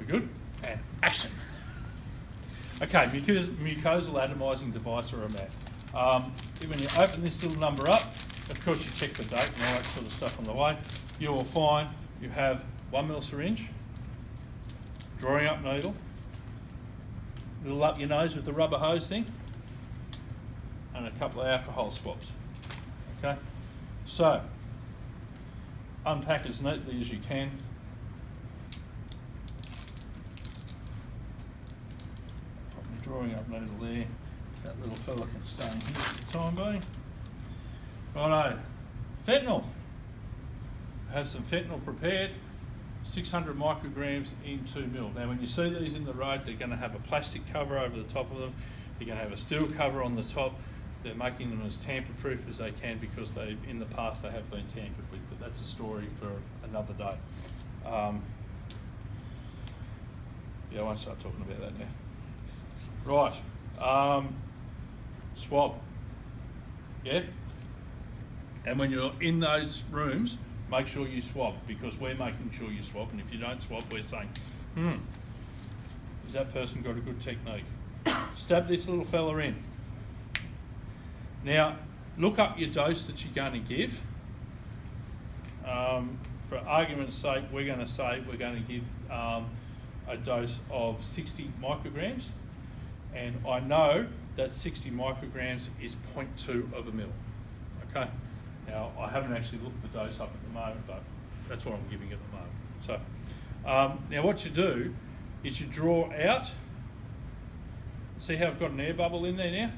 good. And action. Okay, mucosal atomising device or a mat. When you open this little number up, of course you check the date and all that sort of stuff on the way. You will find you have 1 ml syringe, drawing up needle, little up your nose with the rubber hose thing, and a couple of alcohol swabs. Okay, so unpack as neatly as you can. Put my drawing up needle there. That little fella can stay in here for the time being. Righto, fentanyl. Have some fentanyl prepared, 600 micrograms in 2 ml. Now when you see these in the road, they're going to have a plastic cover over the top of them. They're going to have a steel cover on the top. They're making them as tamper-proof as they can because they, in the past, they have been tampered with, but that's a story for another day. Yeah, I won't start talking about that now. Right, swab, yeah? And when you're in those rooms, make sure you swab, because we're making sure you swab, and if you don't swab, we're saying, has that person got a good technique? Stab this little fella in. Now, look up your dose that you're going to give. For argument's sake, we're going to say we're going to give a dose of 60 micrograms, and I know that 60 micrograms is 0.2 of a mil. Okay. Now, I haven't actually looked the dose up at the moment, but that's what I'm giving at the moment. So, now what you do is you draw out. See how I've got an air bubble in there now?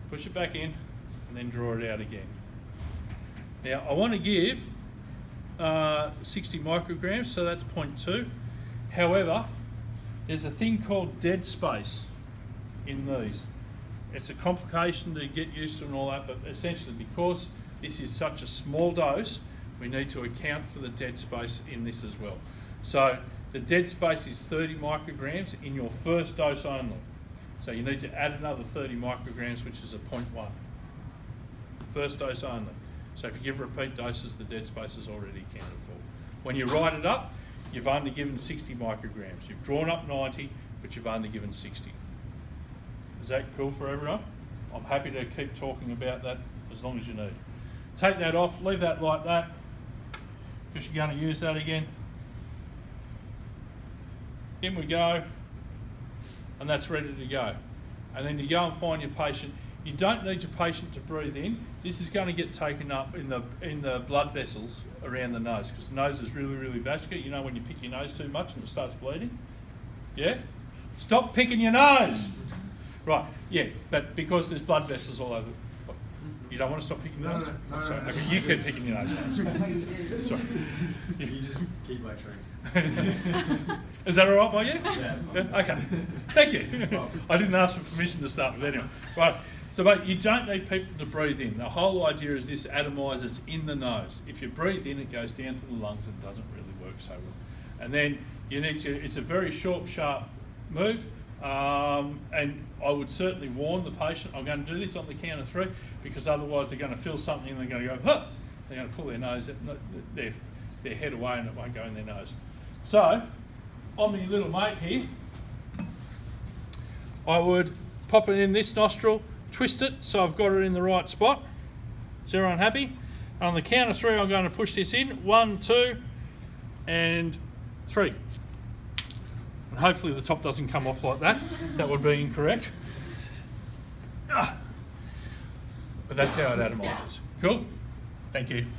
Push it back in and then draw it out again. Now, I want to give 60 micrograms, so that's 0.2. However, there's a thing called dead space in these. It's a complication to get used to and all that, but essentially because this is such a small dose, we need to account for the dead space in this as well. So the dead space is 30 micrograms in your first dose only. So you need to add another 30 micrograms, which is a 0.1. First dose only. So if you give repeat doses, the dead space is already accounted for. When you write it up, you've only given 60 micrograms. You've drawn up 90, but you've only given 60. Is that cool for everyone? I'm happy to keep talking about that as long as you need. Take that off, leave that like that, because you're going to use that again. In we go, and that's ready to go. And then you go and find your patient. You don't need your patient to breathe in. This is going to get taken up in the blood vessels around the nose, because the nose is really, really vascular. You know when you pick your nose too much and it starts bleeding? Yeah? Stop picking your nose! Right, yeah, but because there's blood vessels all over. You don't want to stop picking your nose? No. Sorry, okay, you keep picking your nose. Sorry. You just keep lecturing. Is that all right by you? Yeah, it's fine. Okay, thank you. I didn't ask for permission to start with anyway. Right, so but you don't need people to breathe in. The whole idea is this atomises in the nose. If you breathe in, it goes down to the lungs and doesn't really work so well. And then you need to, it's a very short, sharp move. And I would certainly warn the patient, I'm going to do this on the count of 3, because otherwise they're going to feel something and they're going to go, huh! They're going to pull their nose, their head away, and it won't go in their nose. So, on my little mate here, I would pop it in this nostril, twist it so I've got it in the right spot. Is everyone happy? On the count of 3, I'm going to push this in. 1, 2, and 3. And hopefully the top doesn't come off like that. That would be incorrect. But that's how it atomises. Cool? Thank you.